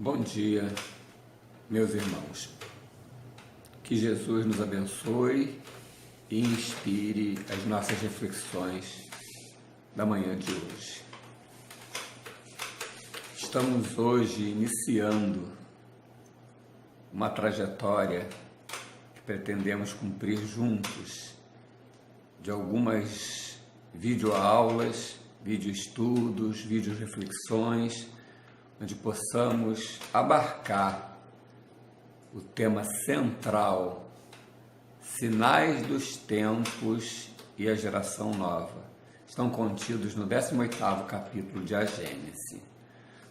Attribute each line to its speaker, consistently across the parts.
Speaker 1: Bom dia, meus irmãos. Que Jesus nos abençoe e inspire as nossas reflexões da manhã de hoje. Estamos hoje iniciando uma trajetória que pretendemos cumprir juntos, de algumas videoaulas, videoestudos, videoreflexões, onde possamos abarcar o tema central, sinais dos tempos e a geração nova. Estão contidos no 18º capítulo de A Gênese.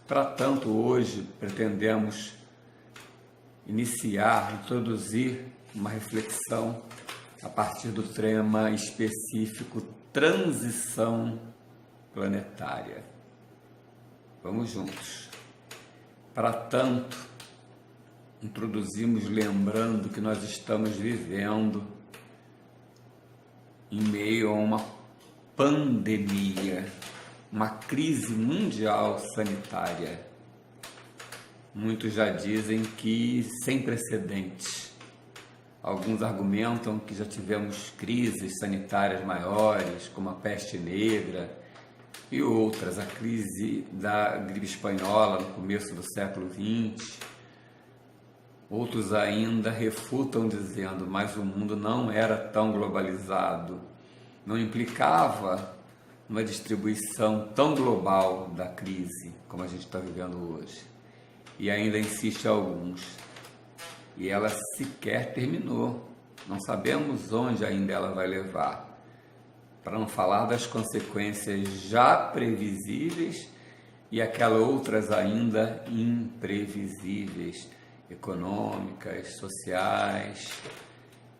Speaker 1: Para tanto, hoje pretendemos introduzir uma reflexão a partir do tema específico transição planetária. Vamos juntos. Para tanto, introduzimos lembrando que nós estamos vivendo em meio a uma pandemia, uma crise mundial sanitária. Muitos já dizem que sem precedentes. Alguns argumentam que já tivemos crises sanitárias maiores, como a peste negra, e outras, a crise da gripe espanhola no começo do século XX. Outros ainda refutam dizendo, mas o mundo não era tão globalizado, não implicava uma distribuição tão global da crise como a gente está vivendo hoje. E ainda insiste alguns. E ela sequer terminou. Não sabemos onde ainda ela vai levar. Para não falar das consequências já previsíveis e aquelas outras ainda imprevisíveis, econômicas, sociais.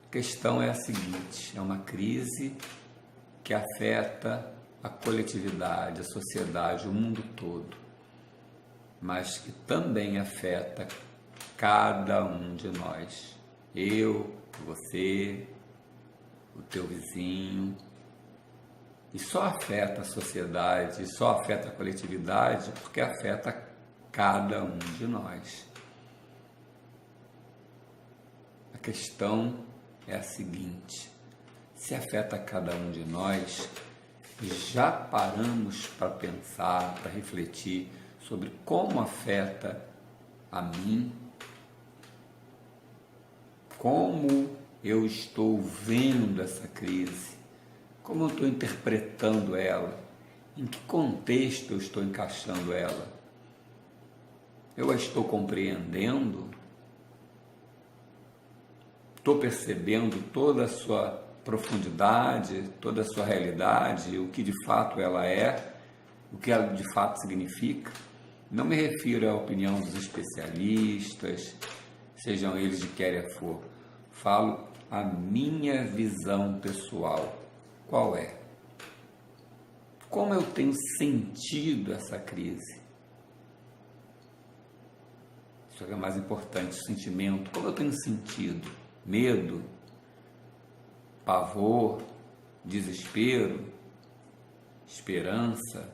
Speaker 1: A questão é a seguinte: é uma crise que afeta a coletividade, a sociedade, o mundo todo, mas que também afeta cada um de nós. Eu, você, o teu vizinho. E só afeta a sociedade, só afeta a coletividade porque afeta cada um de nós. A questão é a seguinte: se afeta cada um de nós, já paramos para pensar, para refletir sobre como afeta a mim? Como eu estou vendo essa crise? Como eu estou interpretando ela? Em que contexto eu estou encaixando ela? Eu a estou compreendendo? Estou percebendo toda a sua profundidade, toda a sua realidade, o que de fato ela é, o que ela de fato significa? Não me refiro à opinião dos especialistas, sejam eles de que for. Falo a minha visão pessoal. Qual é? Como eu tenho sentido essa crise? Isso é o mais importante, o sentimento. Como eu tenho sentido? Medo? Pavor? Desespero? Esperança?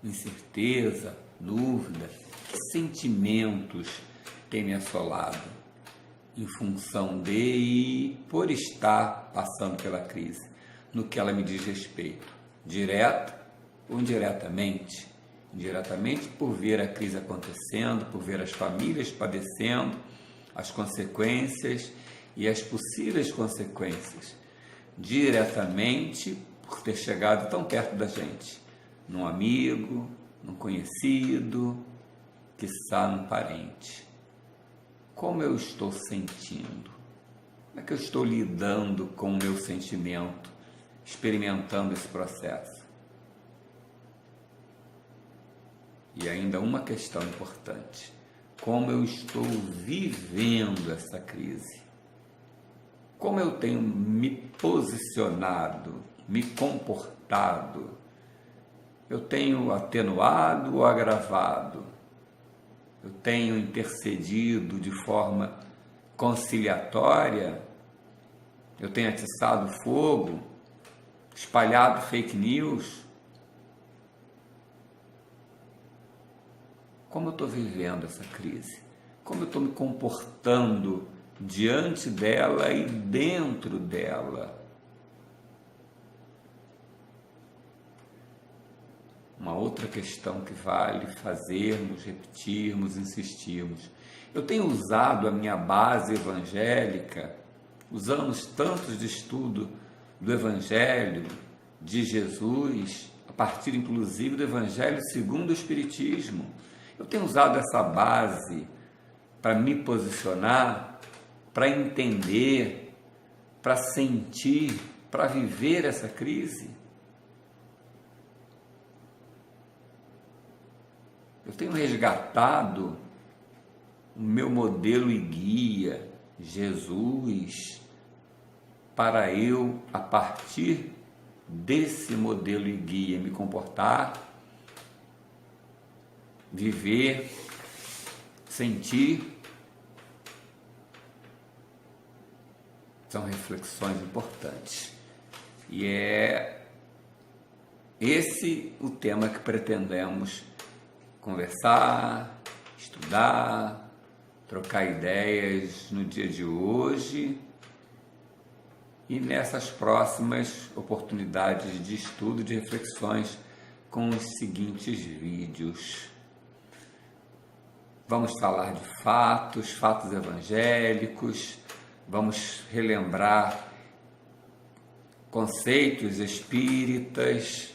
Speaker 1: Incerteza? Dúvida? Que sentimentos têm me assolado em função de e por estar passando pela crise? No que ela me diz respeito, direta ou indiretamente? Indiretamente por ver a crise acontecendo, por ver as famílias padecendo, as consequências e as possíveis consequências. Diretamente por ter chegado tão perto da gente, num amigo, num conhecido, quiçá num parente. Como eu estou sentindo? Como é que eu estou lidando com o meu sentimento? Experimentando esse processo. E ainda uma questão importante: como eu estou vivendo essa crise? Como eu tenho me posicionado, me comportado? Eu tenho atenuado ou agravado? Eu tenho intercedido de forma conciliatória? Eu tenho atiçado fogo? Espalhado fake news? como eu estou vivendo essa crise, como eu estou me comportando diante dela e dentro dela. Uma outra questão que vale fazermos, repetirmos, insistirmos. Eu tenho usado a minha base evangélica, os anos tantos de estudo do Evangelho de Jesus, a partir inclusive do Evangelho segundo o Espiritismo. Eu tenho usado essa base para me posicionar, para entender, para sentir, para viver essa crise. Eu tenho resgatado o meu modelo e guia, Jesus, para eu, a partir desse modelo e guia, me comportar, viver, sentir. São reflexões importantes. E é esse o tema que pretendemos conversar, estudar, trocar ideias no dia de hoje e nessas próximas oportunidades de estudo, de reflexões com os seguintes vídeos. Vamos falar de fatos evangélicos, vamos relembrar conceitos espíritas,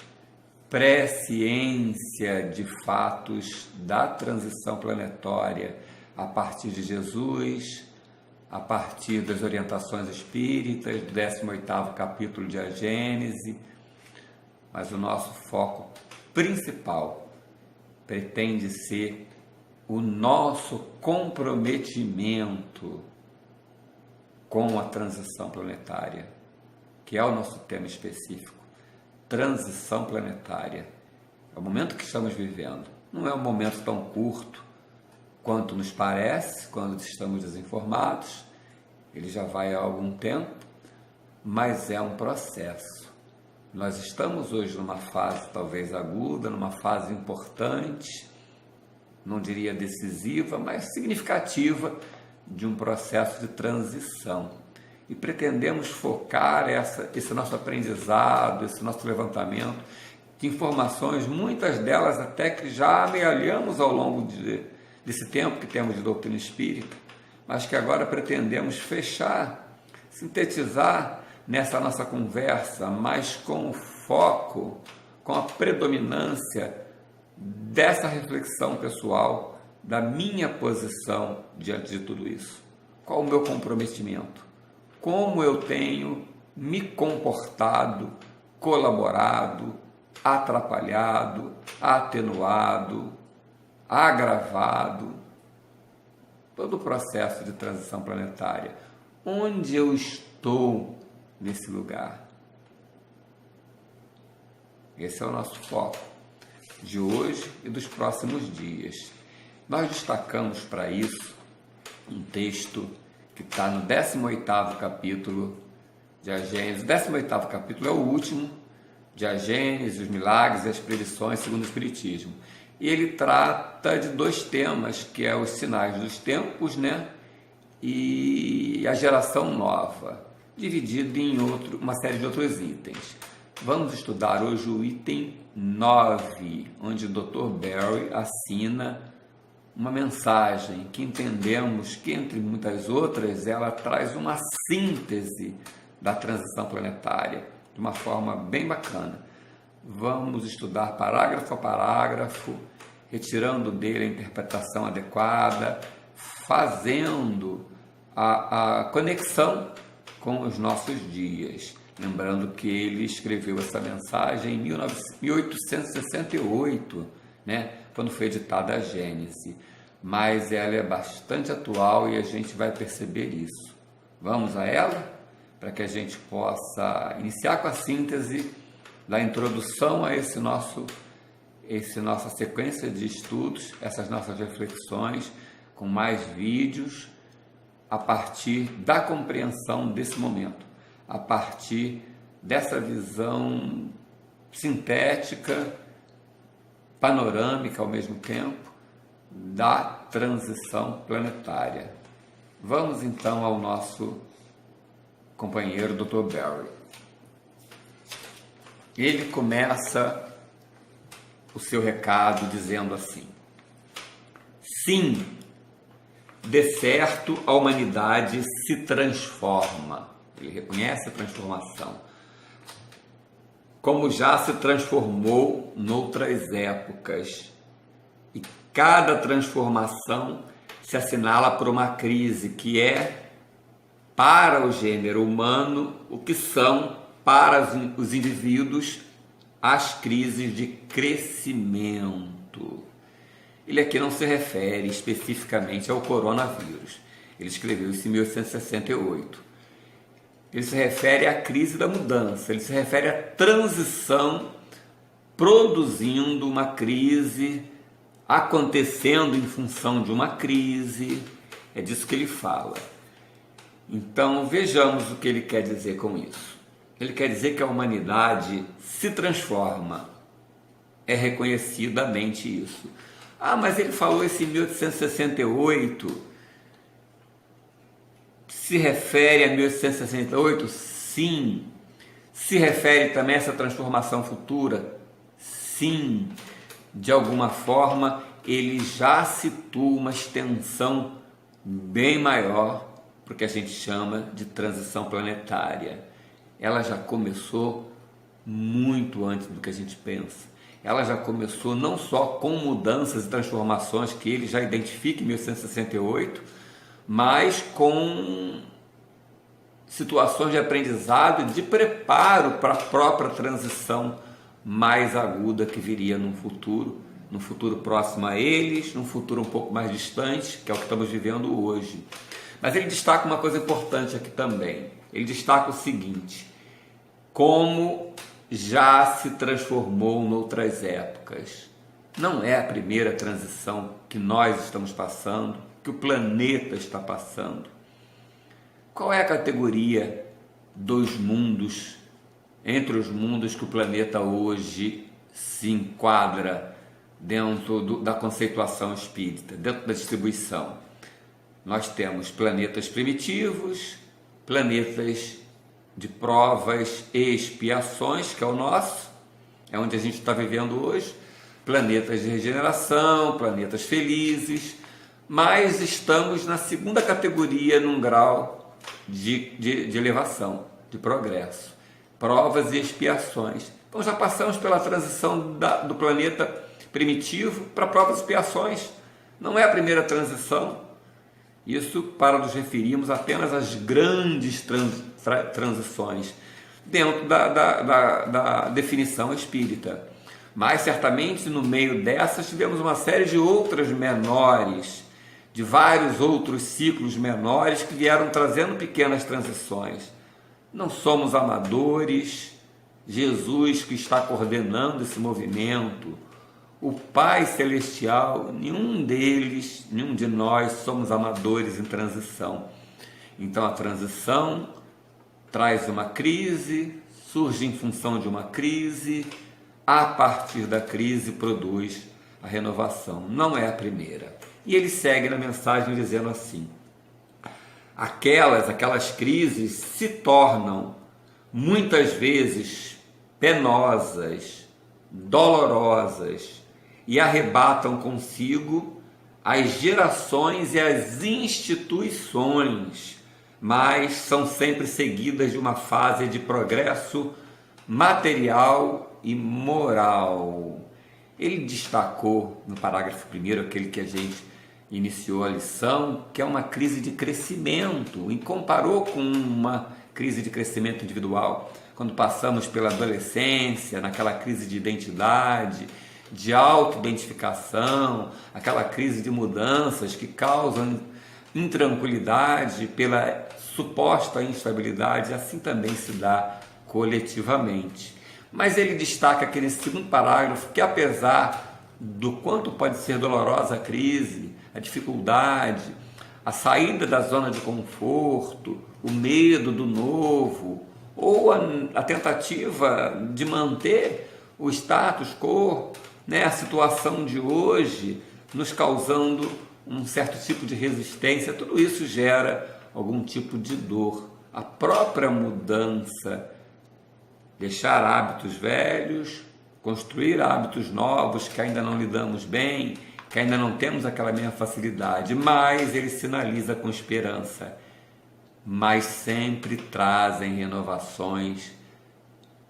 Speaker 1: pré-ciência de fatos da transição planetária a partir de Jesus, a partir das orientações espíritas, do 18º capítulo de A Gênese, mas o nosso foco principal pretende ser o nosso comprometimento com a transição planetária, que é o nosso tema específico. Transição planetária. É o momento que estamos vivendo. Não é um momento tão curto quanto nos parece, quando estamos desinformados. Ele já vai há algum tempo, mas é um processo. Nós estamos hoje numa fase talvez aguda, numa fase importante, não diria decisiva, mas significativa de um processo de transição. E pretendemos focar esse nosso aprendizado, esse nosso levantamento de informações, muitas delas até que já amealhamos ao longo desse tempo que temos de doutrina espírita, mas que agora pretendemos fechar, sintetizar nessa nossa conversa, mas com o foco, com a predominância dessa reflexão pessoal, da minha posição diante de tudo isso. Qual o meu comprometimento? Como eu tenho me comportado, colaborado, atrapalhado, atenuado, agravado, todo o processo de transição planetária. Onde eu estou nesse lugar? Esse é o nosso foco de hoje e dos próximos dias. Nós destacamos para isso um texto que está no 18º capítulo de A Gênese. O 18º capítulo é o último de A Gênese, os milagres e as predições segundo o Espiritismo. E ele trata de dois temas, que é os sinais dos tempos, e a geração nova, dividido em uma série de outros itens. Vamos estudar hoje o item 9, onde o Dr. Berry assina uma mensagem que entendemos que, entre muitas outras, ela traz uma síntese da transição planetária, de uma forma bem bacana. Vamos estudar parágrafo a parágrafo, retirando dele a interpretação adequada, fazendo a conexão com os nossos dias. Lembrando que ele escreveu essa mensagem em 1868, quando foi editada a Gênese. Mas ela é bastante atual e a gente vai perceber isso. Vamos a ela? Para que a gente possa iniciar com a síntese da introdução a essa nossa sequência de estudos, essas nossas reflexões, com mais vídeos, a partir da compreensão desse momento, a partir dessa visão sintética, panorâmica ao mesmo tempo, da transição planetária. Vamos então ao nosso companheiro Dr. Berry. Ele começa o seu recado dizendo assim: sim, de certo a humanidade se transforma. Ele reconhece a transformação, como já se transformou noutras épocas. E cada transformação se assinala por uma crise que é, para o gênero humano, o que são, para os indivíduos, as crises de crescimento. Ele aqui não se refere especificamente ao coronavírus. Ele escreveu isso em 1868. Ele se refere à crise da mudança, ele se refere à transição produzindo uma crise, acontecendo em função de uma crise. É disso que ele fala. Então vejamos o que ele quer dizer com isso. Ele quer dizer que a humanidade se transforma. É reconhecidamente isso. Ah, mas ele falou isso em 1868. Se refere a 1868? Sim. Se refere também a essa transformação futura? Sim. De alguma forma, ele já situa uma extensão bem maior para o que a gente chama de transição planetária. Ela já começou muito antes do que a gente pensa. Ela já começou não só com mudanças e transformações que ele já identifica em 1868, mas com situações de aprendizado e de preparo para a própria transição mais aguda que viria num futuro próximo a eles, num futuro um pouco mais distante, que é o que estamos vivendo hoje. Mas ele destaca uma coisa importante aqui também. Ele destaca o seguinte: como já se transformou noutras épocas. Não é a primeira transição que nós estamos passando, que o planeta está passando. Qual é a categoria dos mundos, entre os mundos que o planeta hoje se enquadra dentro da conceituação espírita, dentro da distribuição? Nós temos planetas primitivos, planetas de provas e expiações, que é o nosso, é onde a gente está vivendo hoje, planetas de regeneração, planetas felizes, mas estamos na segunda categoria num grau de elevação, de progresso, provas e expiações. Então já passamos pela transição do planeta primitivo para provas e expiações. Não é a primeira transição. Isso para nos referirmos apenas às grandes transições dentro da definição espírita. Mas certamente no meio dessas tivemos uma série de outras menores, de vários outros ciclos menores que vieram trazendo pequenas transições. Não somos amadores. Jesus, que está coordenando esse movimento, o Pai Celestial, nenhum de nós somos amadores em transição. Então a transição traz uma crise, surge em função de uma crise, a partir da crise produz a renovação. Não é a primeira. E ele segue na mensagem dizendo assim: aquelas crises se tornam muitas vezes penosas, dolorosas, e arrebatam consigo as gerações e as instituições, mas são sempre seguidas de uma fase de progresso material e moral. Ele destacou no parágrafo 1º, aquele que a gente iniciou a lição, que é uma crise de crescimento, e comparou com uma crise de crescimento individual, quando passamos pela adolescência, naquela crise de identidade, de auto-identificação, aquela crise de mudanças que causam intranquilidade pela suposta instabilidade, assim também se dá coletivamente. Mas ele destaca aqui nesse segundo parágrafo que, apesar do quanto pode ser dolorosa a crise, a dificuldade, a saída da zona de conforto, o medo do novo, ou a tentativa de manter o status quo, a situação de hoje, nos causando um certo tipo de resistência. Tudo isso gera algum tipo de dor. A própria mudança, deixar hábitos velhos, construir hábitos novos que ainda não lidamos bem, que ainda não temos aquela mesma facilidade, mas ele sinaliza com esperança, mas sempre trazem renovações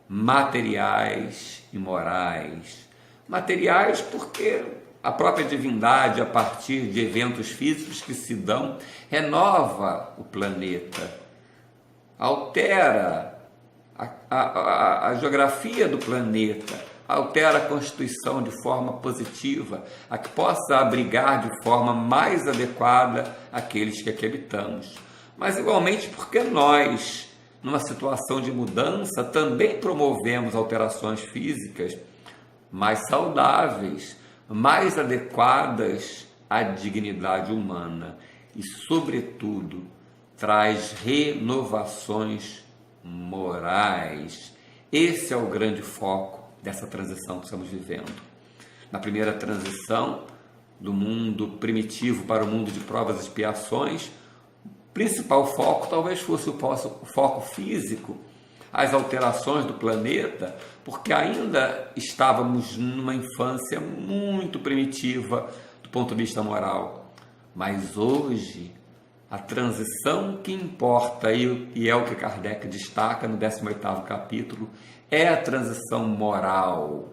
Speaker 1: materiais e morais. Materiais porque a própria divindade, a partir de eventos físicos que se dão, renova o planeta, altera a geografia do planeta, altera a constituição de forma positiva, a que possa abrigar de forma mais adequada aqueles que aqui habitamos. Mas igualmente porque nós, numa situação de mudança, também promovemos alterações físicas mais saudáveis, mais adequadas à dignidade humana e, sobretudo, traz renovações morais. Esse é o grande foco dessa transição que estamos vivendo. Na primeira transição, do mundo primitivo para o mundo de provas e expiações, o principal foco talvez fosse o foco físico, as alterações do planeta, porque ainda estávamos numa infância muito primitiva do ponto de vista moral. Mas hoje, a transição que importa, e é o que Kardec destaca no 18º capítulo, é a transição moral.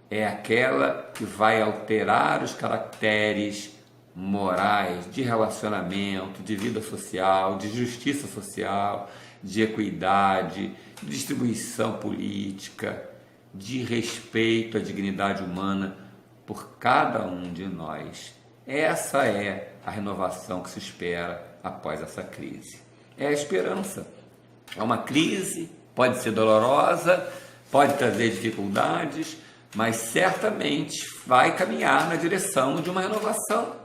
Speaker 1: É aquela que vai alterar os caracteres morais de relacionamento, de vida social, de justiça social, de equidade, de distribuição política, de respeito à dignidade humana por cada um de nós. Essa é a renovação que se espera após essa crise. É a esperança. É uma crise, pode ser dolorosa, pode trazer dificuldades, mas certamente vai caminhar na direção de uma renovação.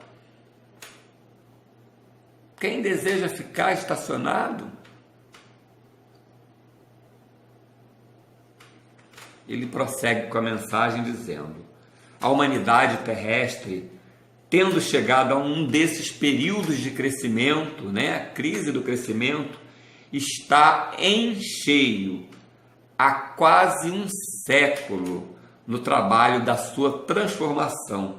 Speaker 1: Quem deseja ficar estacionado, ele prossegue com a mensagem dizendo: a humanidade terrestre, tendo chegado a um desses períodos de crescimento, a crise do crescimento, está em cheio há quase um século no trabalho da sua transformação,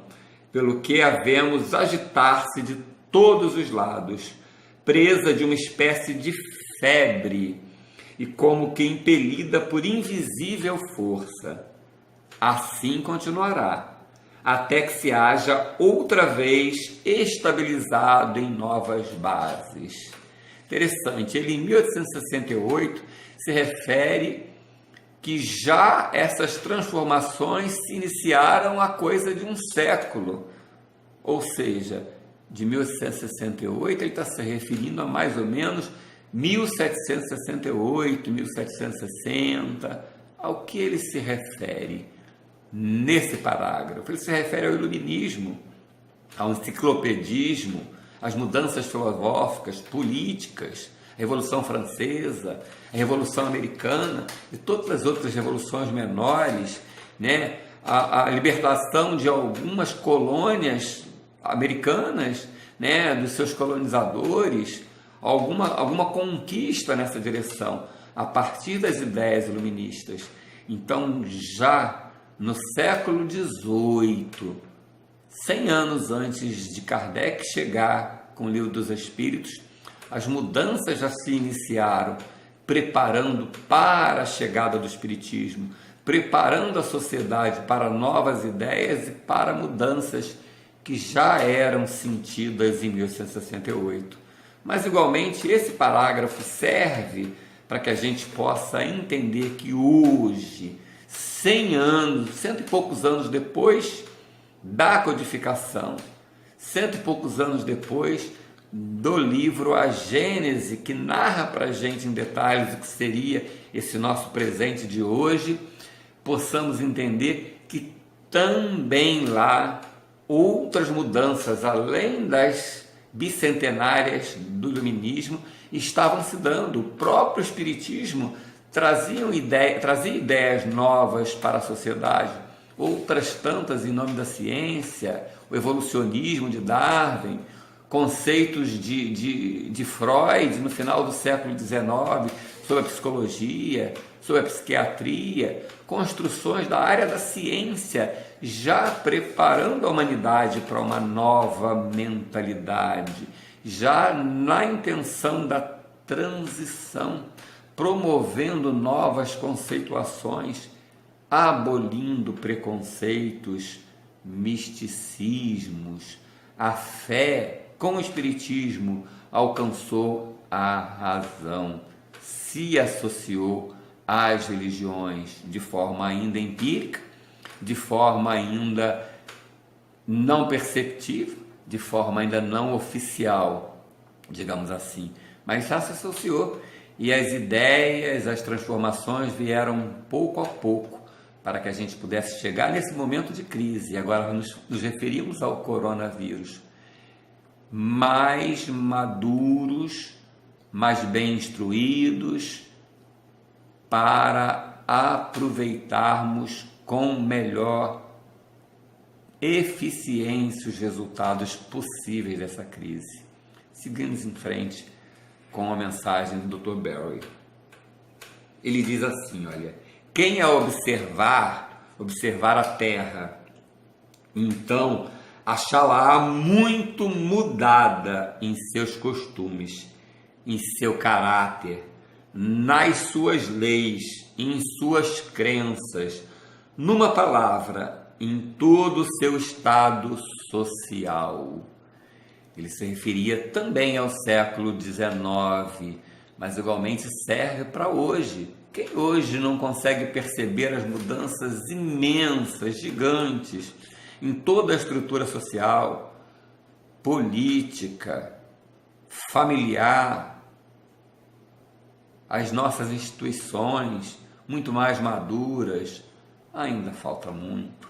Speaker 1: pelo que a vemos agitar-se de todos os lados, presa de uma espécie de febre e como que impelida por invisível força. Assim continuará, até que se haja outra vez estabilizado em novas bases. Interessante, ele em 1868 se refere que já essas transformações se iniciaram há coisa de um século, ou seja, de 1868 ele está se referindo a mais ou menos 1768, 1760, ao que ele se refere nesse parágrafo? Ele se refere ao iluminismo, ao enciclopedismo, às mudanças filosóficas, políticas, a Revolução Francesa, a Revolução Americana e todas as outras revoluções menores, a libertação de algumas colônias americanas, dos seus colonizadores, alguma conquista nessa direção, a partir das ideias iluministas. Então, já no século XVIII, 100 anos antes de Kardec chegar com o Livro dos Espíritos, as mudanças já se iniciaram, preparando para a chegada do Espiritismo, preparando a sociedade para novas ideias e para mudanças que já eram sentidas em 1868. Mas, igualmente, esse parágrafo serve para que a gente possa entender que hoje, 100 anos, cento e poucos anos depois da codificação, cento e poucos anos depois do livro A Gênese, que narra para a gente em detalhes o que seria esse nosso presente de hoje, possamos entender que também lá outras mudanças, além das bicentenárias do iluminismo, estavam se dando. O próprio Espiritismo trazia ideias novas para a sociedade. outras tantas em nome da ciência, o evolucionismo de Darwin, conceitos de Freud no final do século XIX, sobre a psicologia, sobre a psiquiatria, construções da área da ciência, já preparando a humanidade para uma nova mentalidade, já na intenção da transição, promovendo novas conceituações, abolindo preconceitos, misticismos. A fé com o espiritismo alcançou a razão, se associou às religiões de forma ainda empírica, de forma ainda não perceptível, de forma ainda não oficial, digamos assim, mas já se associou, e as ideias, as transformações vieram pouco a pouco para que a gente pudesse chegar nesse momento de crise. E agora nos referimos ao coronavírus, mais maduros, mais bem instruídos, para aproveitarmos com melhor eficiência os resultados possíveis dessa crise. Seguimos em frente com a mensagem do Dr. Berry. Ele diz assim, olha, quem a observar a Terra, então achá-la muito mudada em seus costumes, em seu caráter, nas suas leis, em suas crenças, numa palavra, em todo o seu estado social. Ele se referia também ao século XIX, mas igualmente serve para hoje. Quem hoje não consegue perceber as mudanças imensas, gigantes, em toda a estrutura social, política, familiar, as nossas instituições muito mais maduras? Ainda falta muito.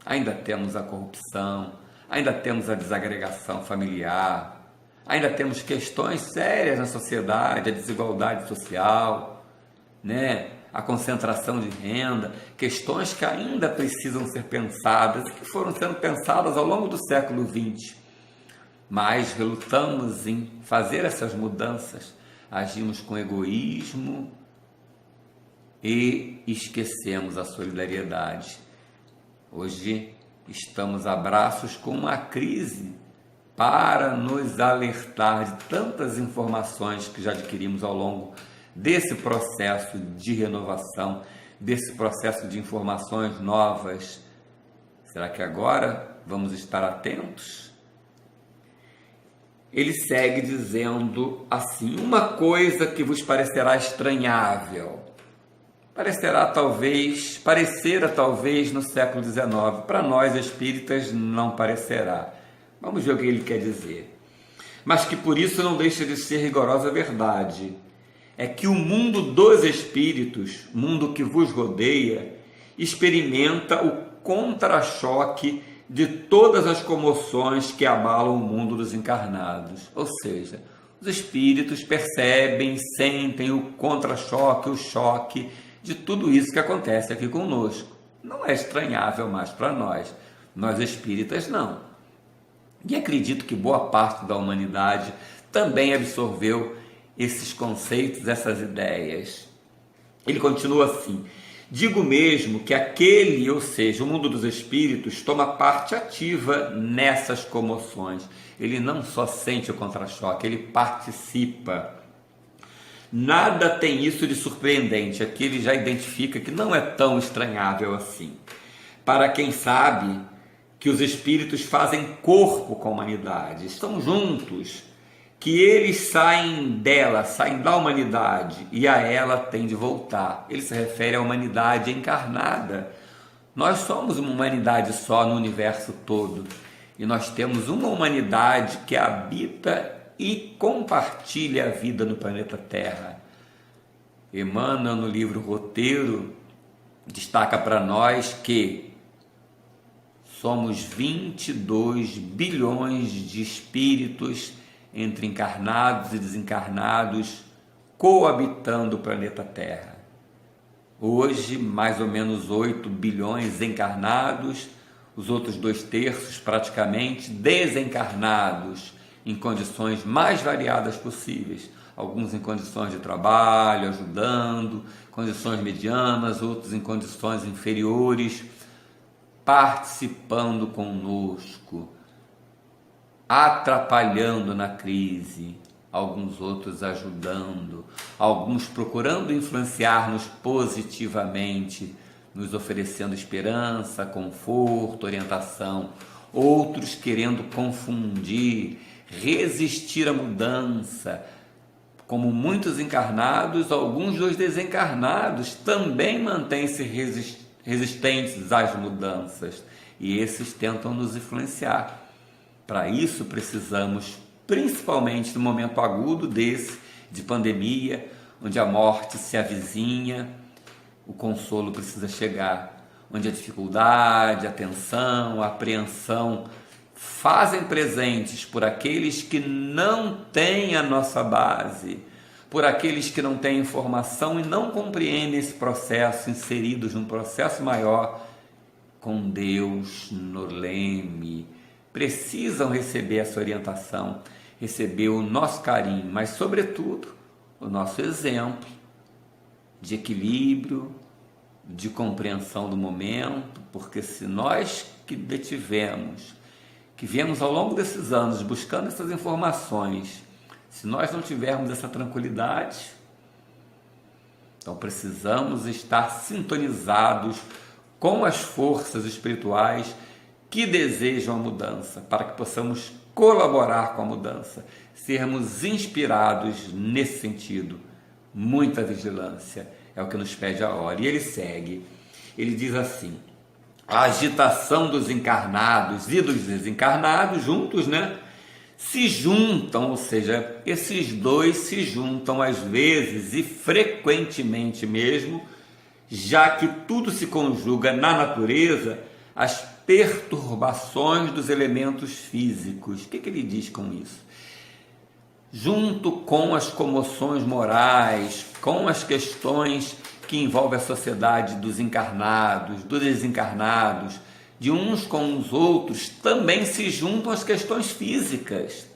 Speaker 1: Ainda temos a corrupção, ainda temos a desagregação familiar, ainda temos questões sérias na sociedade, a desigualdade social, né? A concentração de renda, questões que ainda precisam ser pensadas e que foram sendo pensadas ao longo do século XX. Mas relutamos em fazer essas mudanças, agimos com egoísmo e esquecemos a solidariedade. Hoje estamos a braços com uma crise para nos alertar de tantas informações que já adquirimos ao longo desse processo de renovação, desse processo de informações novas. Será que agora vamos estar atentos? Ele segue dizendo assim: uma coisa que vos parecerá estranhável, parecera talvez no século XIX, para nós espíritas não parecerá. Vamos ver o que ele quer dizer. Mas que por isso não deixa de ser rigorosa verdade. É que o mundo dos espíritos, mundo que vos rodeia, experimenta o contra-choque de todas as comoções que abalam o mundo dos encarnados. Ou seja, os espíritos percebem, sentem o contra-choque, o choque de tudo isso que acontece aqui conosco. Não é estranhável mais para nós espíritas não. E acredito que boa parte da humanidade também absorveu esses conceitos, essas ideias. Ele continua assim: digo mesmo que aquele, ou seja, o mundo dos espíritos, toma parte ativa nessas comoções. Ele não só sente o contra-choque, ele participa. Nada tem isso de surpreendente. Aqui ele já identifica que não é tão estranhável assim. Para quem sabe que os espíritos fazem corpo com a humanidade, estão juntos, que eles saem dela, saem da humanidade e a ela tem de voltar. Ele se refere à humanidade encarnada. Nós somos uma humanidade só no universo todo e nós temos uma humanidade que habita e compartilha a vida no planeta Terra. Emmanuel, no livro Roteiro, destaca para nós que somos 22 bilhões de espíritos entre encarnados e desencarnados coabitando o planeta Terra. Hoje, mais ou menos 8 bilhões encarnados, os outros 2/3 praticamente desencarnados, em condições mais variadas possíveis. Alguns em condições de trabalho, ajudando, condições medianas, outros em condições inferiores, participando conosco, atrapalhando na crise, alguns outros ajudando, alguns procurando influenciar-nos positivamente, nos oferecendo esperança, conforto, orientação, outros querendo confundir, resistir à mudança. Como muitos encarnados, alguns dos desencarnados também mantêm-se resistentes às mudanças, e esses tentam nos influenciar. Para isso precisamos, principalmente no momento agudo desse, de pandemia, onde a morte se avizinha, o consolo precisa chegar, onde a dificuldade, a tensão, a apreensão fazem presentes por aqueles que não têm a nossa base, por aqueles que não têm informação e não compreendem esse processo, inseridos num processo maior, com Deus no leme. Precisam receber essa orientação, receber o nosso carinho, mas, sobretudo, o nosso exemplo de equilíbrio, de compreensão do momento, porque se nós que detivemos, que viemos ao longo desses anos buscando essas informações, se nós não tivermos essa tranquilidade, então precisamos estar sintonizados com as forças espirituais que desejam a mudança, para que possamos colaborar com a mudança, sermos inspirados nesse sentido. Muita vigilância é o que nos pede a hora. E ele segue, ele diz assim: a agitação dos encarnados e dos desencarnados juntos, se juntam, ou seja, esses dois se juntam às vezes e frequentemente mesmo, já que tudo se conjuga na natureza, as perturbações dos elementos físicos. O que ele diz com isso? Junto com as comoções morais, com as questões que envolvem a sociedade dos encarnados, dos desencarnados, de uns com os outros, também se juntam as questões físicas.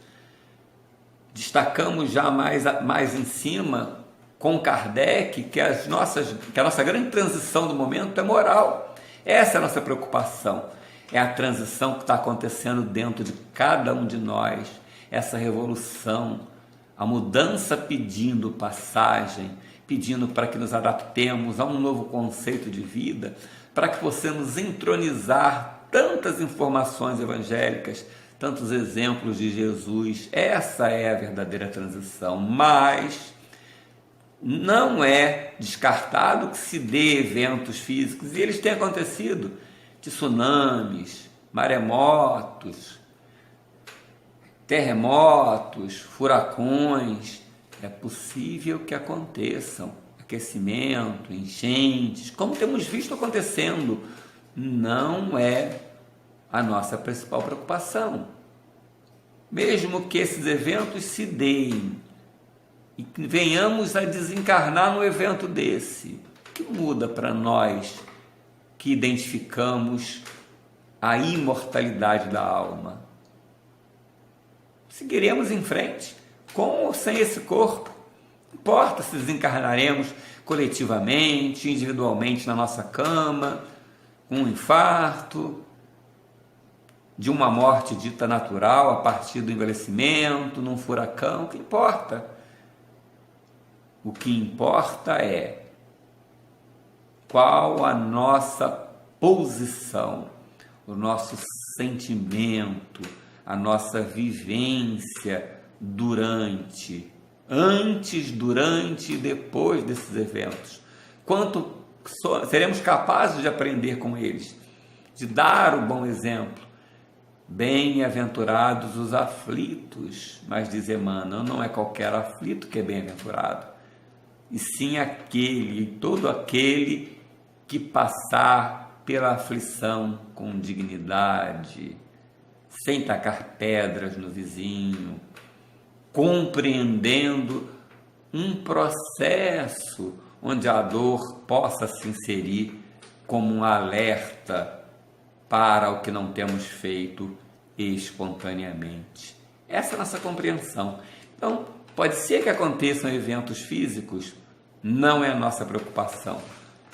Speaker 1: Destacamos já mais em cima, com Kardec, que a nossa grande transição do momento é moral. Essa é a nossa preocupação, é a transição que está acontecendo dentro de cada um de nós, essa revolução, a mudança pedindo passagem, pedindo para que nos adaptemos a um novo conceito de vida, para que possamos entronizar tantas informações evangélicas, tantos exemplos de Jesus. Essa é a verdadeira transição, mas não é descartado que se dê eventos físicos, e eles têm acontecido, tsunamis, maremotos, terremotos, furacões. É possível que aconteçam, aquecimento, enchentes, como temos visto acontecendo. Não é a nossa principal preocupação. Mesmo que esses eventos se deem e que venhamos a desencarnar num evento desse, o que muda para nós que identificamos a imortalidade da alma? Seguiremos em frente, com ou sem esse corpo. Não importa se desencarnaremos coletivamente, individualmente na nossa cama, com um infarto, de uma morte dita natural a partir do envelhecimento, num furacão, o que importa? O que importa é qual a nossa posição, o nosso sentimento, a nossa vivência durante, antes, durante e depois desses eventos. Quanto seremos capazes de aprender com eles, de dar o bom exemplo. Bem-aventurados os aflitos, mas diz Emmanuel, não é qualquer aflito que é bem-aventurado, e sim todo aquele que passar pela aflição com dignidade, sem tacar pedras no vizinho, compreendendo um processo, onde a dor possa se inserir como um alerta para o que não temos feito espontaneamente. Essa é a nossa compreensão. Então, pode ser que aconteçam eventos físicos, não é a nossa preocupação,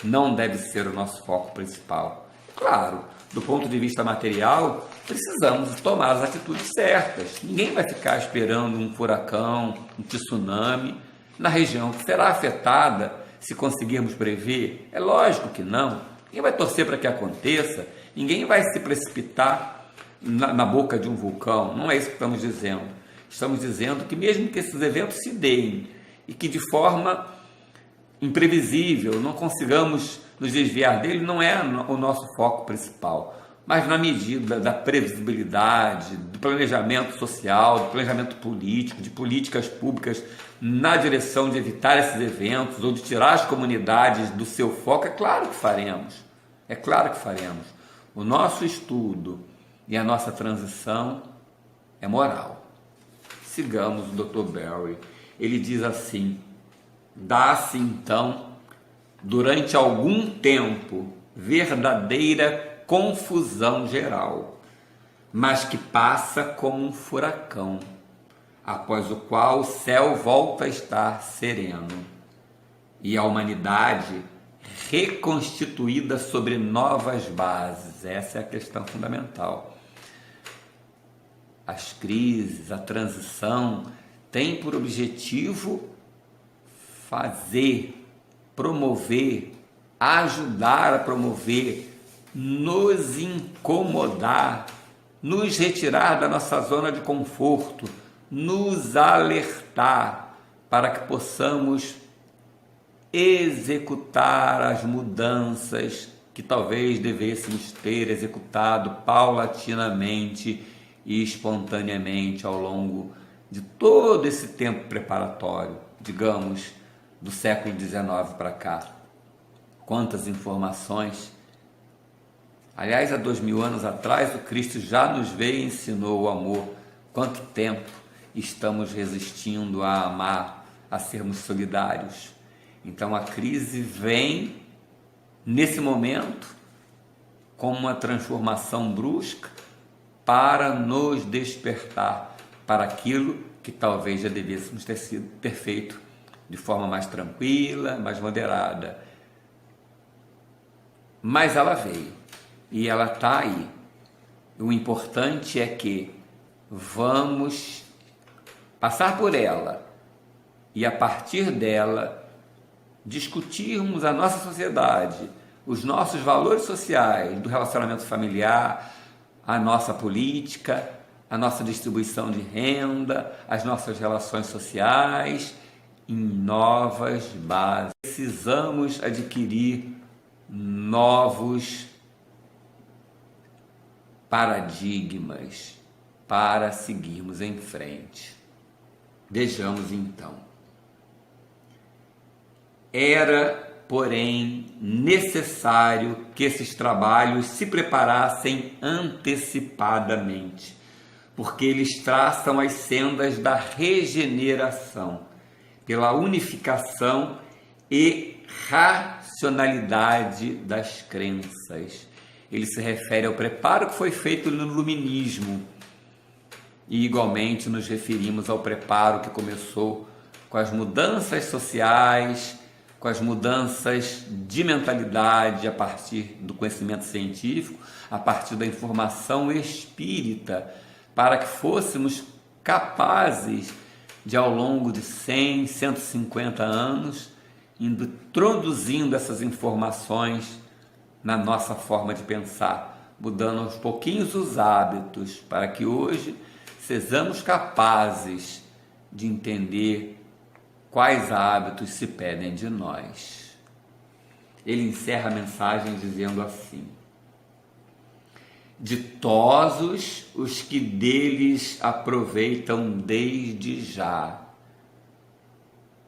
Speaker 1: não deve ser o nosso foco principal. Claro, do ponto de vista material, precisamos tomar as atitudes certas. Ninguém vai ficar esperando um furacão, um tsunami na região que será afetada se conseguirmos prever. É lógico que não. Ninguém vai torcer para que aconteça, ninguém vai se precipitar na boca de um vulcão. Não é isso que estamos dizendo. Estamos dizendo que mesmo que esses eventos se deem e que de forma imprevisível não consigamos nos desviar dele, não é o nosso foco principal, mas na medida da previsibilidade, do planejamento social, do planejamento político, de políticas públicas na direção de evitar esses eventos ou de tirar as comunidades do seu foco, é claro que faremos. É claro que faremos. O nosso estudo e a nossa transição é moral. Sigamos o Dr. Berry. Ele diz assim: dá-se então, durante algum tempo, verdadeira confusão geral, mas que passa como um furacão, após o qual o céu volta a estar sereno e a humanidade reconstituída sobre novas bases. Essa é a questão fundamental. As crises, a transição, têm por objetivo fazer, promover, ajudar a promover, nos incomodar, nos retirar da nossa zona de conforto, nos alertar para que possamos executar as mudanças que talvez devêssemos ter executado paulatinamente e espontaneamente ao longo de todo esse tempo preparatório, digamos, do século XIX para cá. Quantas informações! Aliás, há 2000 anos atrás, o Cristo já nos veio e ensinou o amor. Quanto tempo estamos resistindo a amar, a sermos solidários? Então a crise vem nesse momento como uma transformação brusca para nos despertar para aquilo que talvez já devêssemos ter feito de forma mais tranquila, mais moderada. Mas ela veio e ela está aí. O importante é que vamos passar por ela e a partir dela discutirmos a nossa sociedade, os nossos valores sociais, do relacionamento familiar, a nossa política, a nossa distribuição de renda, as nossas relações sociais, em novas bases. Precisamos adquirir novos paradigmas para seguirmos em frente. Vejamos então. Era, porém, necessário que esses trabalhos se preparassem antecipadamente, porque eles traçam as sendas da regeneração, pela unificação e racionalidade das crenças. Ele se refere ao preparo que foi feito no Iluminismo e, igualmente, nos referimos ao preparo que começou com as mudanças sociais, com as mudanças de mentalidade a partir do conhecimento científico, a partir da informação espírita, para que fôssemos capazes de, ao longo de 100, 150 anos, introduzindo essas informações na nossa forma de pensar, mudando aos pouquinhos os hábitos, para que hoje sejamos capazes de entender quais hábitos se pedem de nós. Ele encerra a mensagem dizendo assim: ditosos os que deles aproveitam desde já,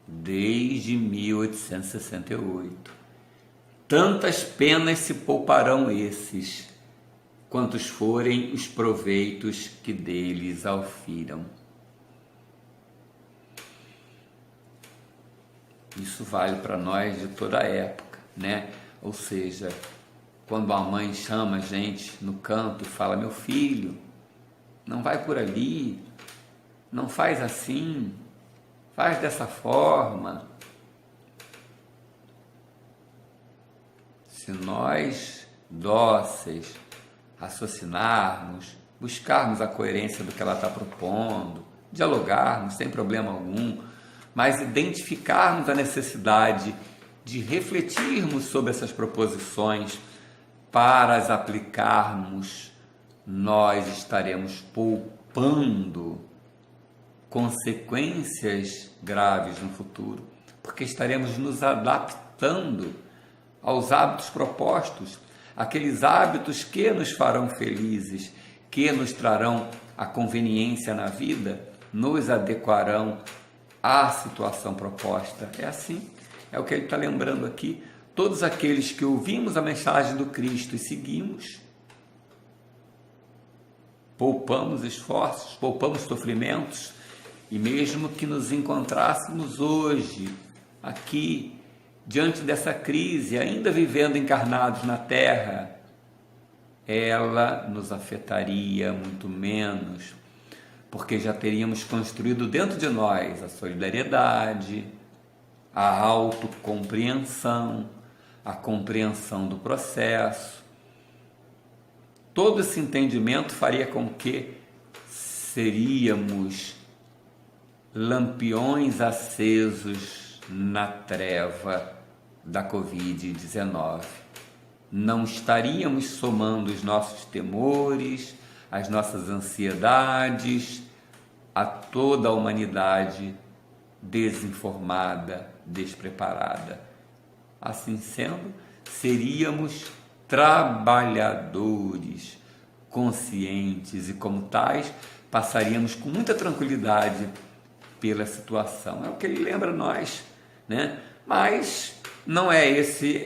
Speaker 1: desde 1868. Tantas penas se pouparão esses, quantos forem os proveitos que deles aufiram. Isso vale para nós de toda a época, né? Ou seja, quando a mãe chama a gente no canto e fala: meu filho, não vai por ali, não faz assim, faz dessa forma. Se nós, dóceis, raciocinarmos, buscarmos a coerência do que ela está propondo, dialogarmos sem problema algum, mas identificarmos a necessidade de refletirmos sobre essas proposições para as aplicarmos, nós estaremos poupando consequências graves no futuro, porque estaremos nos adaptando aos hábitos propostos, aqueles hábitos que nos farão felizes, que nos trarão a conveniência na vida, nos adequarão à situação proposta. É assim, é o que ele está lembrando aqui. Todos aqueles que ouvimos a mensagem do Cristo e seguimos, poupamos esforços, poupamos sofrimentos, e mesmo que nos encontrássemos hoje, aqui, diante dessa crise, ainda vivendo encarnados na Terra, ela nos afetaria muito menos, porque já teríamos construído dentro de nós a solidariedade, a autocompreensão, a compreensão do processo. Todo esse entendimento faria com que seríamos lampiões acesos na treva da Covid-19. Não estaríamos somando os nossos temores, as nossas ansiedades a toda a humanidade desinformada, despreparada. Assim sendo, seríamos trabalhadores conscientes e, como tais, passaríamos com muita tranquilidade pela situação. É o que ele lembra nós, né? Mas não é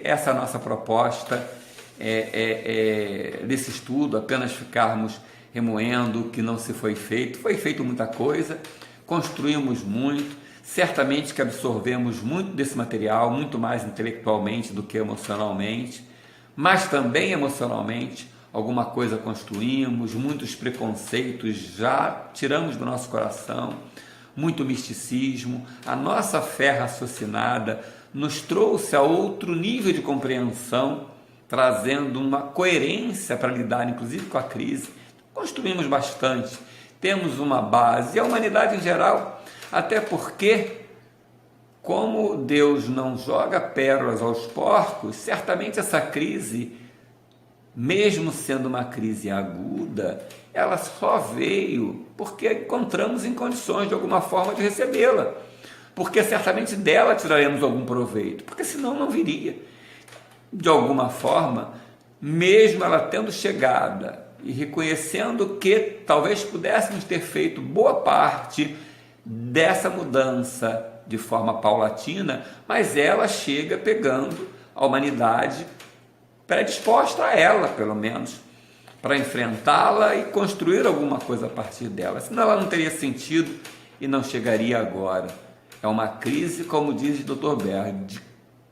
Speaker 1: essa a nossa proposta desse estudo, apenas ficarmos remoendo o que não se foi feito. Foi feito muita coisa, construímos muito, certamente que absorvemos muito desse material, muito mais intelectualmente do que emocionalmente, mas também emocionalmente alguma coisa construímos, muitos preconceitos já tiramos do nosso coração, muito misticismo. A nossa fé raciocinada nos trouxe a outro nível de compreensão, trazendo uma coerência para lidar inclusive com a crise. Construímos bastante, temos uma base, e a humanidade em geral, até porque, como Deus não joga pérolas aos porcos, certamente essa crise, mesmo sendo uma crise aguda, ela só veio porque encontramos em condições de alguma forma de recebê-la, porque certamente dela tiraremos algum proveito, porque senão não viria. De alguma forma, mesmo ela tendo chegada e reconhecendo que talvez pudéssemos ter feito boa parte dessa mudança de forma paulatina, mas ela chega pegando a humanidade predisposta a ela, pelo menos, para enfrentá-la e construir alguma coisa a partir dela. Senão ela não teria sentido e não chegaria agora. É uma crise, como diz o Dr. Berg, de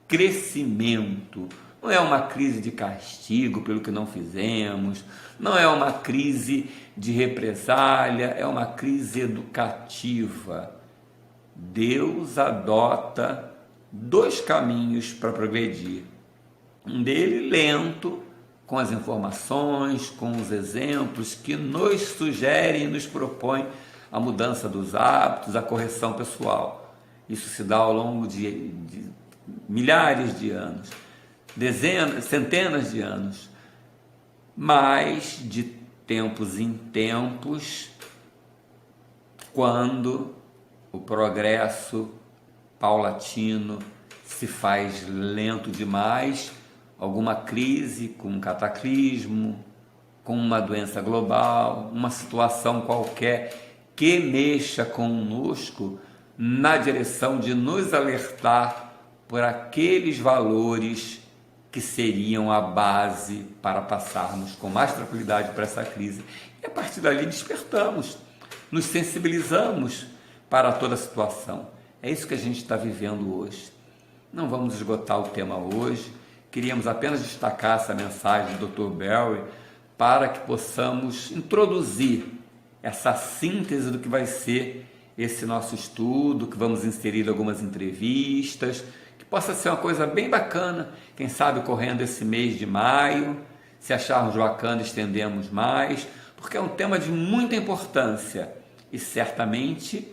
Speaker 1: crescimento. Não é uma crise de castigo pelo que não fizemos, não é uma crise de represália, é uma crise educativa. Deus adota dois caminhos para progredir. Um dele lento, com as informações, com os exemplos que nos sugerem e nos propõem a mudança dos hábitos, a correção pessoal. Isso se dá ao longo de milhares de anos, dezenas, centenas de anos, mas de tempos em tempos, quando o progresso paulatino se faz lento demais, alguma crise com um cataclismo, com uma doença global, uma situação qualquer que mexa conosco na direção de nos alertar por aqueles valores que seriam a base para passarmos com mais tranquilidade por essa crise. E a partir dali despertamos, nos sensibilizamos para toda a situação. É isso que a gente está vivendo hoje. Não vamos esgotar o tema hoje. Queríamos apenas destacar essa mensagem do Dr. Berry para que possamos introduzir essa síntese do que vai ser esse nosso estudo, que vamos inserir algumas entrevistas, que possa ser uma coisa bem bacana, quem sabe correndo esse mês de maio, se acharmos bacana estendemos mais, porque é um tema de muita importância e certamente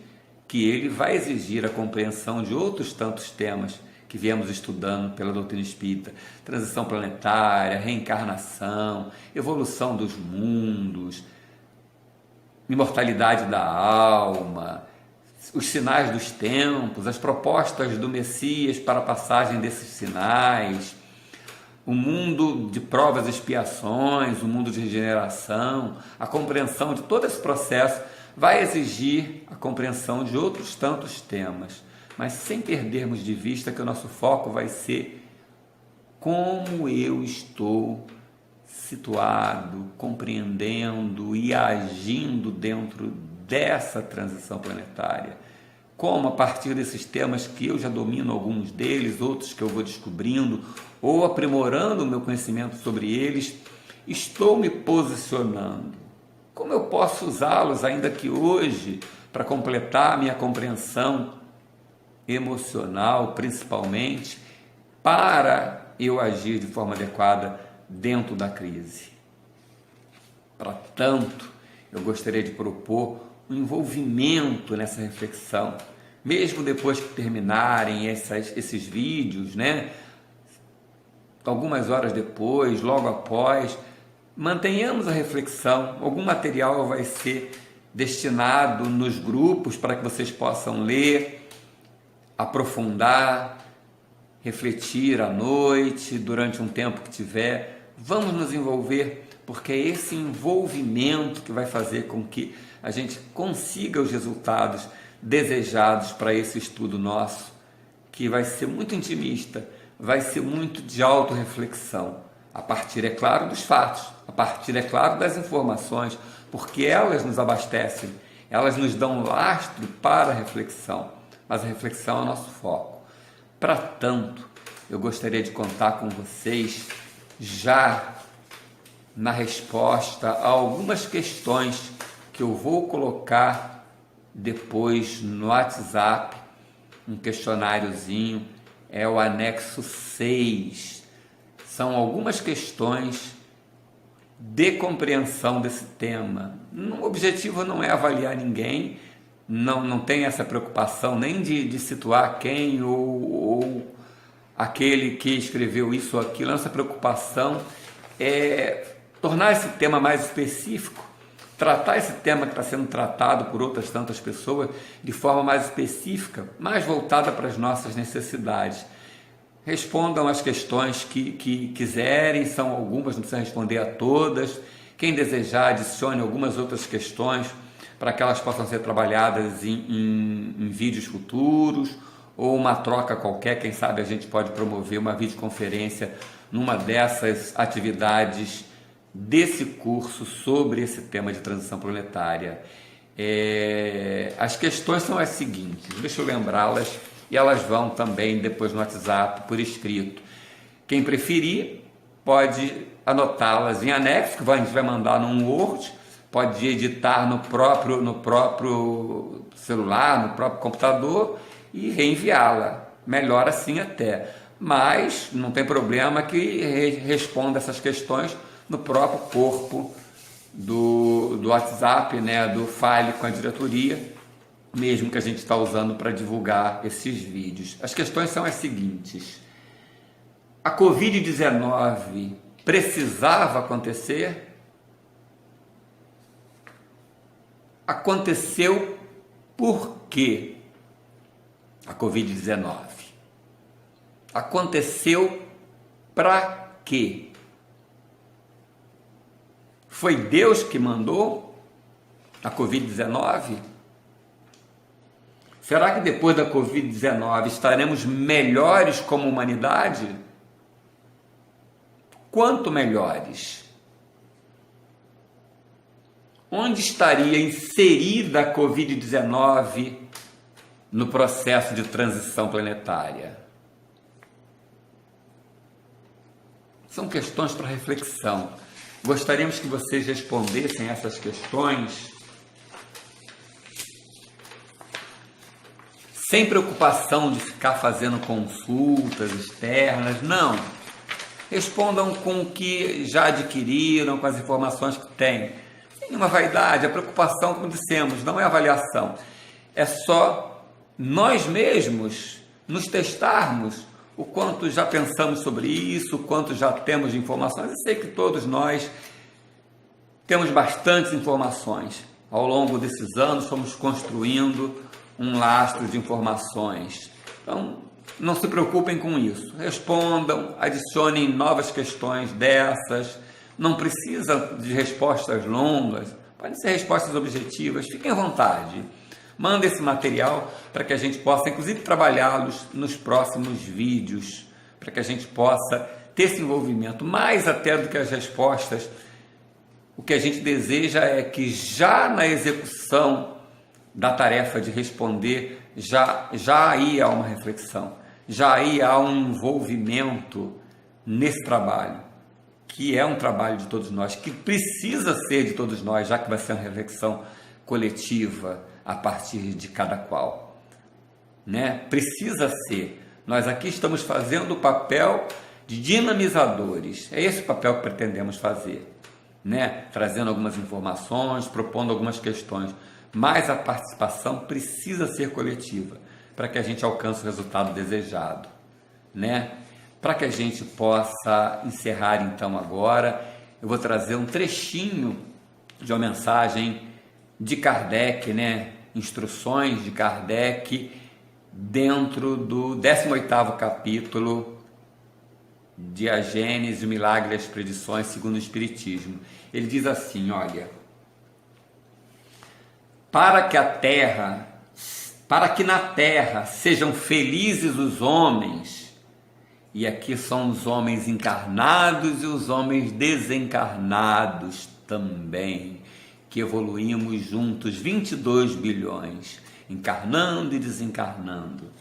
Speaker 1: que ele vai exigir a compreensão de outros tantos temas que viemos estudando pela doutrina espírita: transição planetária, reencarnação, evolução dos mundos, imortalidade da alma, os sinais dos tempos, as propostas do Messias para a passagem desses sinais, o mundo de provas e expiações, o mundo de regeneração. A compreensão de todo esse processo vai exigir a compreensão de outros tantos temas, mas sem perdermos de vista que o nosso foco vai ser como eu estou situado, compreendendo e agindo dentro dessa transição planetária. Como, a partir desses temas que eu já domino alguns deles, outros que eu vou descobrindo ou aprimorando o meu conhecimento sobre eles, estou me posicionando. Como eu posso usá-los, ainda que hoje, para completar a minha compreensão emocional, principalmente, para eu agir de forma adequada dentro da crise. Para tanto, eu gostaria de propor um envolvimento nessa reflexão, mesmo depois que terminarem esses vídeos, né? Algumas horas depois, logo após, mantenhamos a reflexão. Algum material vai ser destinado nos grupos para que vocês possam ler, aprofundar, refletir à noite, durante um tempo que tiver. Vamos nos envolver, porque é esse envolvimento que vai fazer com que a gente consiga os resultados desejados para esse estudo nosso, que vai ser muito intimista, vai ser muito de autorreflexão, a partir, é claro, dos fatos, a partir, é claro, das informações, porque elas nos abastecem, elas nos dão lastro para a reflexão, mas a reflexão é o nosso foco. Para tanto, eu gostaria de contar com vocês já na resposta a algumas questões que eu vou colocar depois no WhatsApp, um questionáriozinho, é o anexo 6. São algumas questões de compreensão desse tema. O objetivo não é avaliar ninguém, não tem essa preocupação nem de situar quem ou aquele que escreveu isso ou aquilo. Nossa preocupação é tornar esse tema mais específico, tratar esse tema que está sendo tratado por outras tantas pessoas de forma mais específica, mais voltada para as nossas necessidades. Respondam as questões que quiserem, são algumas, não precisa responder a todas. Quem desejar, adicione algumas outras questões para que elas possam ser trabalhadas em vídeos futuros, ou uma troca qualquer. Quem sabe a gente pode promover uma videoconferência numa dessas atividades desse curso sobre esse tema de transição planetária. As questões são as seguintes, deixa eu lembrá-las, e elas vão também depois no WhatsApp por escrito. Quem preferir pode anotá-las em anexo, que a gente vai mandar num Word, pode editar no próprio celular, no próprio computador e reenviá-la. Melhor assim até. Mas não tem problema que responda essas questões no próprio corpo do WhatsApp, né, do Fale com a Diretoria, mesmo que a gente está usando para divulgar esses vídeos. As questões são as seguintes: a Covid-19 precisava acontecer? Aconteceu por quê? A Covid-19 aconteceu para quê? Foi Deus que mandou a Covid-19? Será que depois da Covid-19 estaremos melhores como humanidade? Quanto melhores? Onde estaria inserida a Covid-19 no processo de transição planetária? São questões para reflexão. Gostaríamos que vocês respondessem essas questões sem preocupação de ficar fazendo consultas externas, não. Respondam com o que já adquiriram, com as informações que têm. Sem uma vaidade, a preocupação, como dissemos, não é avaliação. É só nós mesmos nos testarmos o quanto já pensamos sobre isso, o quanto já temos de informações. Eu sei que todos nós temos bastantes informações. Ao longo desses anos, fomos construindo um lastro de informações. Então, não se preocupem com isso. Respondam, adicionem novas questões dessas. Não precisa de respostas longas, podem ser respostas objetivas. Fiquem à vontade. Manda esse material para que a gente possa, inclusive, trabalhá-los nos próximos vídeos, para que a gente possa ter esse envolvimento. Mais até do que as respostas, o que a gente deseja é que já na execução da tarefa de responder, já aí há uma reflexão, já aí há um envolvimento nesse trabalho, que é um trabalho de todos nós, que precisa ser de todos nós, já que vai ser uma reflexão coletiva a partir de cada qual, né? Precisa ser. Nós aqui estamos fazendo o papel de dinamizadores, é esse o papel que pretendemos fazer, né? Trazendo algumas informações, propondo algumas questões, mas a participação precisa ser coletiva para que a gente alcance o resultado desejado, né? Para que a gente possa encerrar então agora, eu vou trazer um trechinho de uma mensagem de Kardec, né? Instruções de Kardec dentro do 18º capítulo de A Gênese, o Milagre e as Predições segundo o Espiritismo. Ele diz assim, olha: para que na terra sejam felizes os homens, e aqui são os homens encarnados e os homens desencarnados também, que evoluímos juntos, 22 bilhões, encarnando e desencarnando.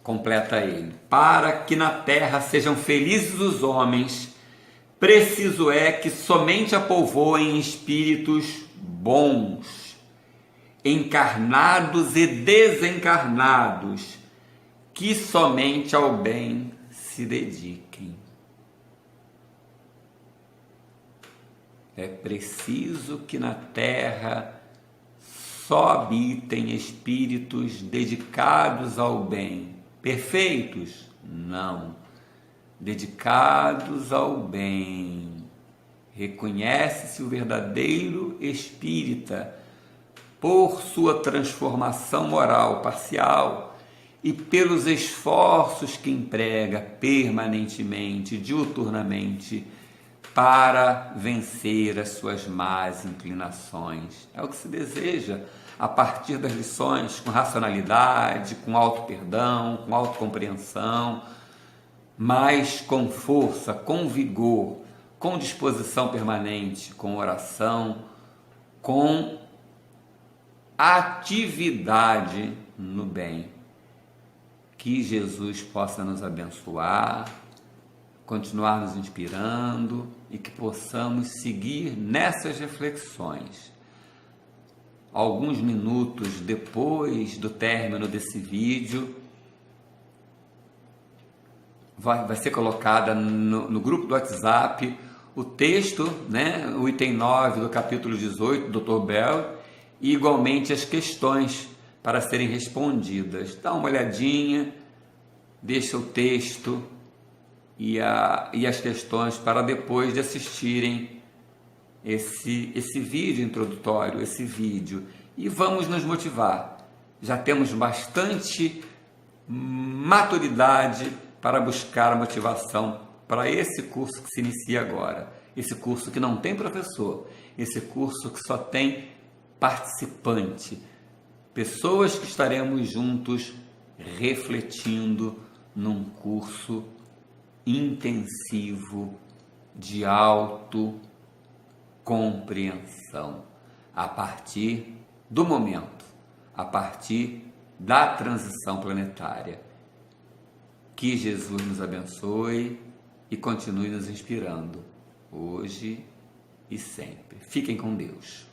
Speaker 1: Completa ele: para que na terra sejam felizes os homens, preciso é que somente a povoem espíritos bons, encarnados e desencarnados, que somente ao bem se dediquem. É preciso que na terra só habitem espíritos dedicados ao bem. Perfeitos? Não. Dedicados ao bem. Reconhece-se o verdadeiro espírita por sua transformação moral parcial e pelos esforços que emprega permanentemente, diuturnamente, para vencer as suas más inclinações. É o que se deseja a partir das lições, com racionalidade, com auto-perdão, com autocompreensão, mas com força, com vigor, com disposição permanente, com oração, com atividade no bem. Que Jesus possa nos abençoar, continuar nos inspirando e que possamos seguir nessas reflexões. Alguns minutos depois do término desse vídeo, vai ser colocada no grupo do WhatsApp o texto, né, o item 9 do capítulo 18 do Dr. Bell, e igualmente as questões para serem respondidas. Dá uma olhadinha, deixa o texto e as questões para depois de assistirem esse vídeo introdutório, esse vídeo. E vamos nos motivar. Já temos bastante maturidade para buscar a motivação para esse curso que se inicia agora. Esse curso que não tem professor, esse curso que só tem participante, pessoas que estaremos juntos refletindo num curso intensivo de autocompreensão, a partir do momento, a partir da transição planetária. Que Jesus nos abençoe e continue nos inspirando, hoje e sempre. Fiquem com Deus.